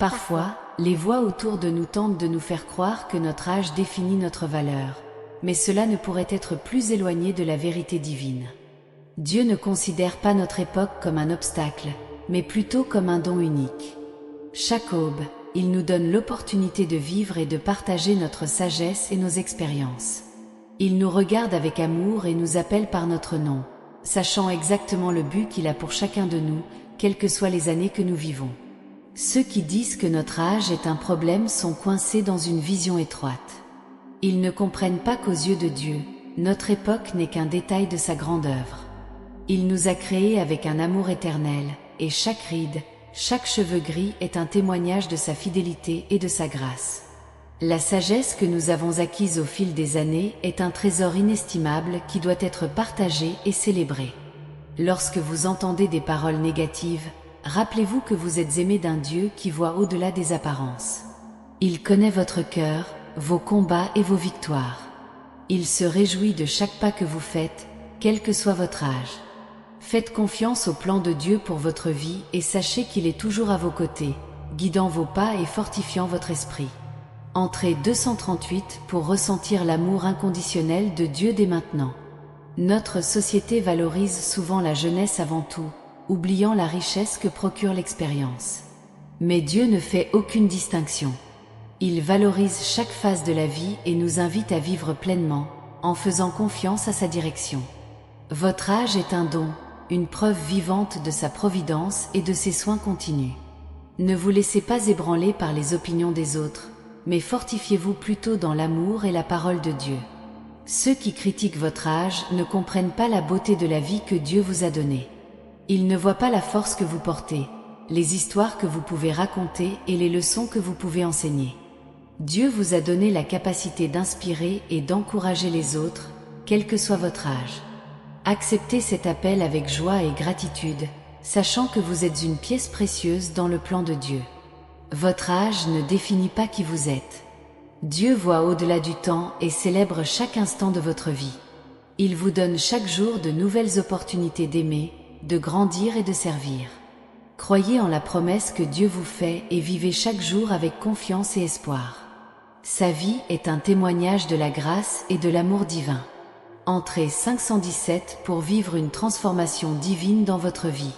Parfois, les voix autour de nous tentent de nous faire croire que notre âge définit notre valeur, mais cela ne pourrait être plus éloigné de la vérité divine. Dieu ne considère pas notre époque comme un obstacle, mais plutôt comme un don unique. Chaque aube, il nous donne l'opportunité de vivre et de partager notre sagesse et nos expériences. Il nous regarde avec amour et nous appelle par notre nom, sachant exactement le but qu'il a pour chacun de nous, quelles que soient les années que nous vivons. Ceux qui disent que notre âge est un problème sont coincés dans une vision étroite. Ils ne comprennent pas qu'aux yeux de Dieu, notre époque n'est qu'un détail de sa grande œuvre. Il nous a créés avec un amour éternel, et chaque ride, chaque cheveu gris est un témoignage de sa fidélité et de sa grâce. La sagesse que nous avons acquise au fil des années est un trésor inestimable qui doit être partagé et célébré. Lorsque vous entendez des paroles négatives, rappelez-vous que vous êtes aimé d'un Dieu qui voit au-delà des apparences. Il connaît votre cœur, vos combats et vos victoires. Il se réjouit de chaque pas que vous faites, quel que soit votre âge. Faites confiance au plan de Dieu pour votre vie et sachez qu'il est toujours à vos côtés, guidant vos pas et fortifiant votre esprit. Entrez 238 pour ressentir l'amour inconditionnel de Dieu dès maintenant. Notre société valorise souvent la jeunesse avant tout, oubliant la richesse que procure l'expérience. Mais Dieu ne fait aucune distinction. Il valorise chaque phase de la vie et nous invite à vivre pleinement, en faisant confiance à sa direction. Votre âge est un don, une preuve vivante de sa providence et de ses soins continus. Ne vous laissez pas ébranler par les opinions des autres, mais fortifiez-vous plutôt dans l'amour et la parole de Dieu. Ceux qui critiquent votre âge ne comprennent pas la beauté de la vie que Dieu vous a donnée. Ils ne voient pas la force que vous portez, les histoires que vous pouvez raconter et les leçons que vous pouvez enseigner. Dieu vous a donné la capacité d'inspirer et d'encourager les autres, quel que soit votre âge. Acceptez cet appel avec joie et gratitude, sachant que vous êtes une pièce précieuse dans le plan de Dieu. Votre âge ne définit pas qui vous êtes. Dieu voit au-delà du temps et célèbre chaque instant de votre vie. Il vous donne chaque jour de nouvelles opportunités d'aimer, de grandir et de servir. Croyez en la promesse que Dieu vous fait et vivez chaque jour avec confiance et espoir. Sa vie est un témoignage de la grâce et de l'amour divin. Entrez 517 pour vivre une transformation divine dans votre vie.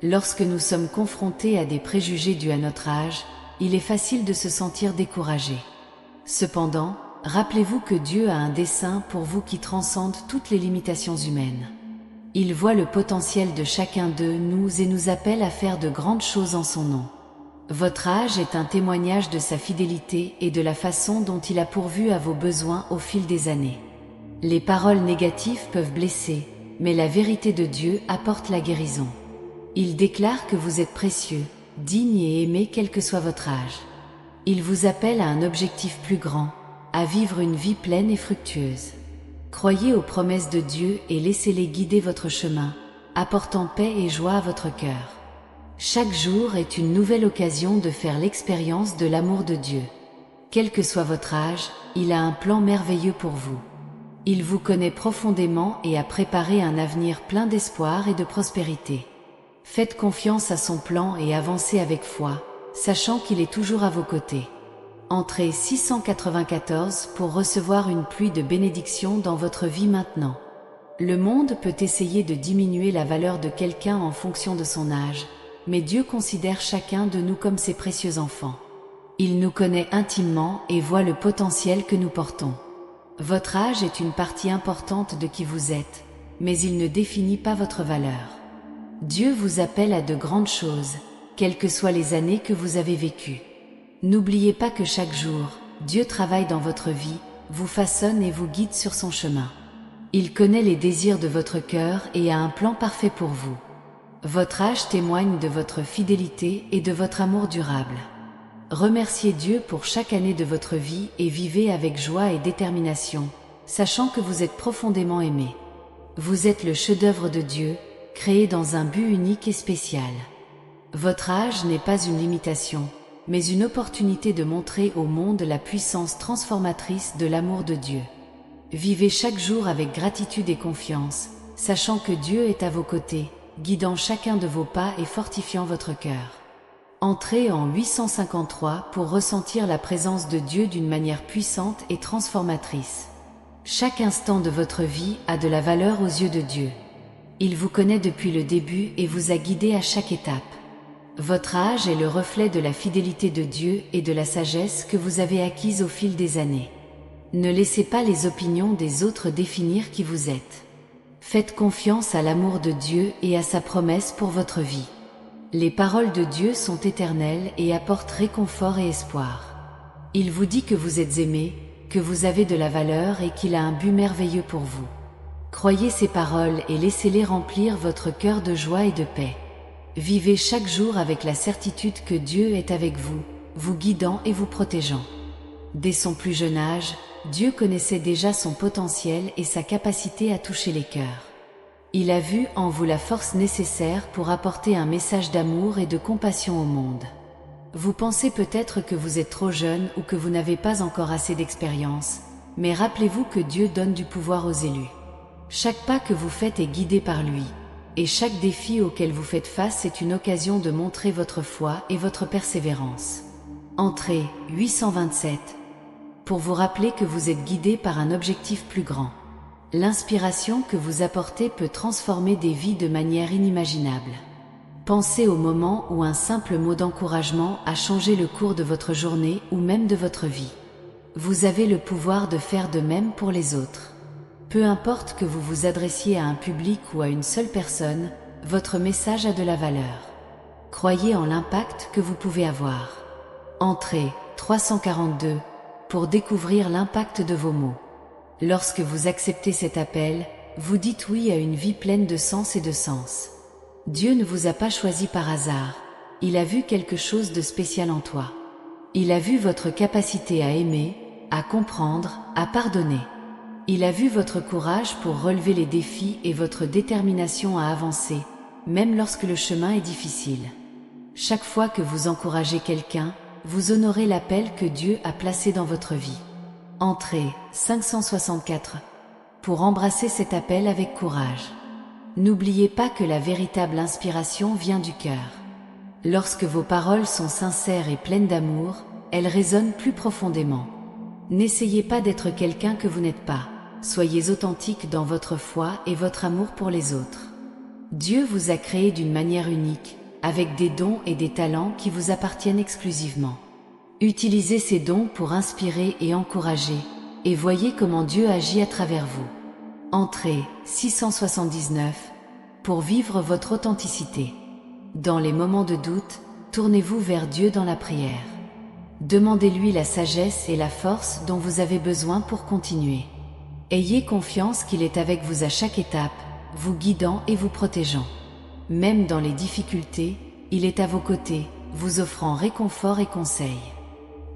Lorsque nous sommes confrontés à des préjugés dus à notre âge, il est facile de se sentir découragé. Cependant, rappelez-vous que Dieu a un dessein pour vous qui transcende toutes les limitations humaines. Il voit le potentiel de chacun de nous et nous appelle à faire de grandes choses en son nom. Votre âge est un témoignage de sa fidélité et de la façon dont il a pourvu à vos besoins au fil des années. Les paroles négatives peuvent blesser, mais la vérité de Dieu apporte la guérison. Il déclare que vous êtes précieux, digne et aimé quel que soit votre âge. Il vous appelle à un objectif plus grand, à vivre une vie pleine et fructueuse. Croyez aux promesses de Dieu et laissez-les guider votre chemin, apportant paix et joie à votre cœur. Chaque jour est une nouvelle occasion de faire l'expérience de l'amour de Dieu. Quel que soit votre âge, il a un plan merveilleux pour vous. Il vous connaît profondément et a préparé un avenir plein d'espoir et de prospérité. Faites confiance à son plan et avancez avec foi, sachant qu'il est toujours à vos côtés. Entrez 694 pour recevoir une pluie de bénédictions dans votre vie maintenant. Le monde peut essayer de diminuer la valeur de quelqu'un en fonction de son âge, mais Dieu considère chacun de nous comme ses précieux enfants. Il nous connaît intimement et voit le potentiel que nous portons. Votre âge est une partie importante de qui vous êtes, mais il ne définit pas votre valeur. Dieu vous appelle à de grandes choses, quelles que soient les années que vous avez vécues. N'oubliez pas que chaque jour, Dieu travaille dans votre vie, vous façonne et vous guide sur son chemin. Il connaît les désirs de votre cœur et a un plan parfait pour vous. Votre âge témoigne de votre fidélité et de votre amour durable. Remerciez Dieu pour chaque année de votre vie et vivez avec joie et détermination, sachant que vous êtes profondément aimé. Vous êtes le chef-d'œuvre de Dieu, créé dans un but unique et spécial. Votre âge n'est pas une limitation, mais une opportunité de montrer au monde la puissance transformatrice de l'amour de Dieu. Vivez chaque jour avec gratitude et confiance, sachant que Dieu est à vos côtés, guidant chacun de vos pas et fortifiant votre cœur. Entrez en 853 pour ressentir la présence de Dieu d'une manière puissante et transformatrice. Chaque instant de votre vie a de la valeur aux yeux de Dieu. Il vous connaît depuis le début et vous a guidé à chaque étape. Votre âge est le reflet de la fidélité de Dieu et de la sagesse que vous avez acquise au fil des années. Ne laissez pas les opinions des autres définir qui vous êtes. Faites confiance à l'amour de Dieu et à sa promesse pour votre vie. Les paroles de Dieu sont éternelles et apportent réconfort et espoir. Il vous dit que vous êtes aimé, que vous avez de la valeur et qu'il a un but merveilleux pour vous. Croyez ces paroles et laissez-les remplir votre cœur de joie et de paix. Vivez chaque jour avec la certitude que Dieu est avec vous, vous guidant et vous protégeant. Dès son plus jeune âge, Dieu connaissait déjà son potentiel et sa capacité à toucher les cœurs. Il a vu en vous la force nécessaire pour apporter un message d'amour et de compassion au monde. Vous pensez peut-être que vous êtes trop jeune ou que vous n'avez pas encore assez d'expérience, mais rappelez-vous que Dieu donne du pouvoir aux élus. Chaque pas que vous faites est guidé par lui, et chaque défi auquel vous faites face est une occasion de montrer votre foi et votre persévérance. Entrez 827 pour vous rappeler que vous êtes guidé par un objectif plus grand. L'inspiration que vous apportez peut transformer des vies de manière inimaginable. Pensez au moment où un simple mot d'encouragement a changé le cours de votre journée ou même de votre vie. Vous avez le pouvoir de faire de même pour les autres. Peu importe que vous vous adressiez à un public ou à une seule personne, votre message a de la valeur. Croyez en l'impact que vous pouvez avoir. Entrez 342 pour découvrir l'impact de vos mots. Lorsque vous acceptez cet appel, vous dites oui à une vie pleine de sens et de sens. Dieu ne vous a pas choisi par hasard, il a vu quelque chose de spécial en toi. Il a vu votre capacité à aimer, à comprendre, à pardonner. Il a vu votre courage pour relever les défis et votre détermination à avancer, même lorsque le chemin est difficile. Chaque fois que vous encouragez quelqu'un, vous honorez l'appel que Dieu a placé dans votre vie. Entrez 564 pour embrasser cet appel avec courage. N'oubliez pas que la véritable inspiration vient du cœur. Lorsque vos paroles sont sincères et pleines d'amour, elles résonnent plus profondément. N'essayez pas d'être quelqu'un que vous n'êtes pas. Soyez authentique dans votre foi et votre amour pour les autres. Dieu vous a créé d'une manière unique, avec des dons et des talents qui vous appartiennent exclusivement. Utilisez ces dons pour inspirer et encourager, et voyez comment Dieu agit à travers vous. Entrez 679 pour vivre votre authenticité. Dans les moments de doute, tournez-vous vers Dieu dans la prière. Demandez-lui la sagesse et la force dont vous avez besoin pour continuer. Ayez confiance qu'il est avec vous à chaque étape, vous guidant et vous protégeant. Même dans les difficultés, il est à vos côtés, vous offrant réconfort et conseil.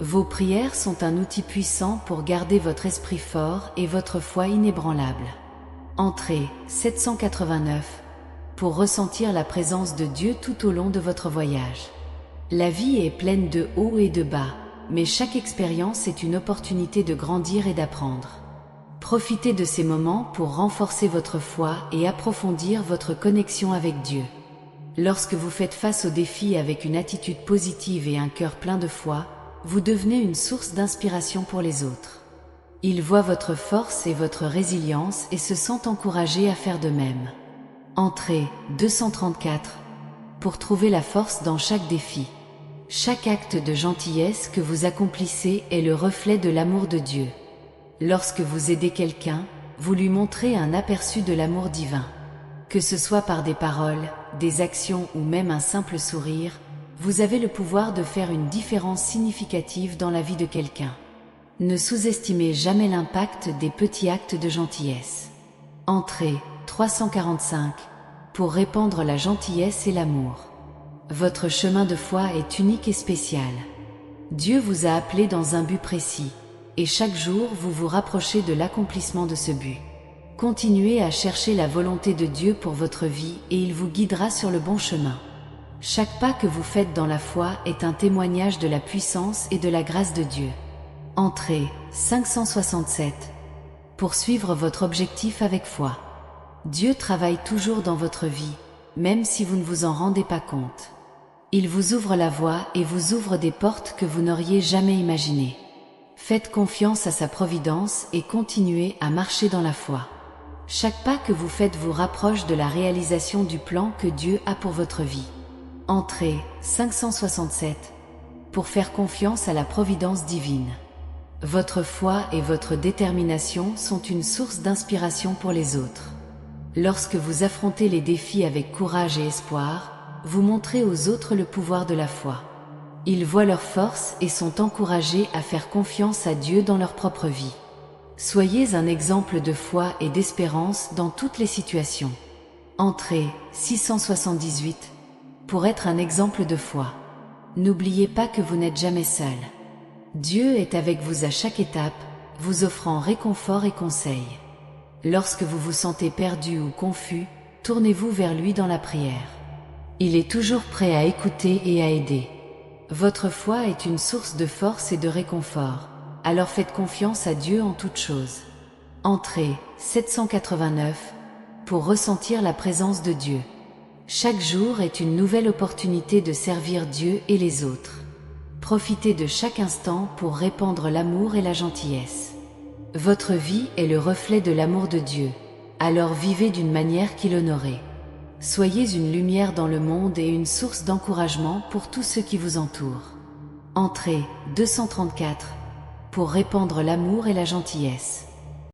Vos prières sont un outil puissant pour garder votre esprit fort et votre foi inébranlable. Entrez 789 pour ressentir la présence de Dieu tout au long de votre voyage. La vie est pleine de hauts et de bas, mais chaque expérience est une opportunité de grandir et d'apprendre. Profitez de ces moments pour renforcer votre foi et approfondir votre connexion avec Dieu. Lorsque vous faites face aux défis avec une attitude positive et un cœur plein de foi, vous devenez une source d'inspiration pour les autres. Ils voient votre force et votre résilience et se sentent encouragés à faire de même. Entrez 234 pour trouver la force dans chaque défi. Chaque acte de gentillesse que vous accomplissez est le reflet de l'amour de Dieu. Lorsque vous aidez quelqu'un, vous lui montrez un aperçu de l'amour divin. Que ce soit par des paroles, des actions ou même un simple sourire, vous avez le pouvoir de faire une différence significative dans la vie de quelqu'un. Ne sous-estimez jamais l'impact des petits actes de gentillesse. Entrez 345 pour répandre la gentillesse et l'amour. Votre chemin de foi est unique et spécial. Dieu vous a appelé dans un but précis, et chaque jour vous vous rapprochez de l'accomplissement de ce but. Continuez à chercher la volonté de Dieu pour votre vie et il vous guidera sur le bon chemin. Chaque pas que vous faites dans la foi est un témoignage de la puissance et de la grâce de Dieu. Entrez 567 pour suivre votre objectif avec foi. Dieu travaille toujours dans votre vie, même si vous ne vous en rendez pas compte. Il vous ouvre la voie et vous ouvre des portes que vous n'auriez jamais imaginées. Faites confiance à sa providence et continuez à marcher dans la foi. Chaque pas que vous faites vous rapproche de la réalisation du plan que Dieu a pour votre vie. Entrée 567. Pour faire confiance à la providence divine. Votre foi et votre détermination sont une source d'inspiration pour les autres. Lorsque vous affrontez les défis avec courage et espoir, vous montrez aux autres le pouvoir de la foi. Ils voient leur force et sont encouragés à faire confiance à Dieu dans leur propre vie. Soyez un exemple de foi et d'espérance dans toutes les situations. Entrée 678. Pour être un exemple de foi. N'oubliez pas que vous n'êtes jamais seul. Dieu est avec vous à chaque étape, vous offrant réconfort et conseil. Lorsque vous vous sentez perdu ou confus, tournez-vous vers lui dans la prière. Il est toujours prêt à écouter et à aider. Votre foi est une source de force et de réconfort, alors faites confiance à Dieu en toutes choses. Entrée 789. Pour ressentir la présence de Dieu. Chaque jour est une nouvelle opportunité de servir Dieu et les autres. Profitez de chaque instant pour répandre l'amour et la gentillesse. Votre vie est le reflet de l'amour de Dieu, alors vivez d'une manière qui l'honorait. Soyez une lumière dans le monde et une source d'encouragement pour tous ceux qui vous entourent. Entrée 234. Pour répandre l'amour et la gentillesse.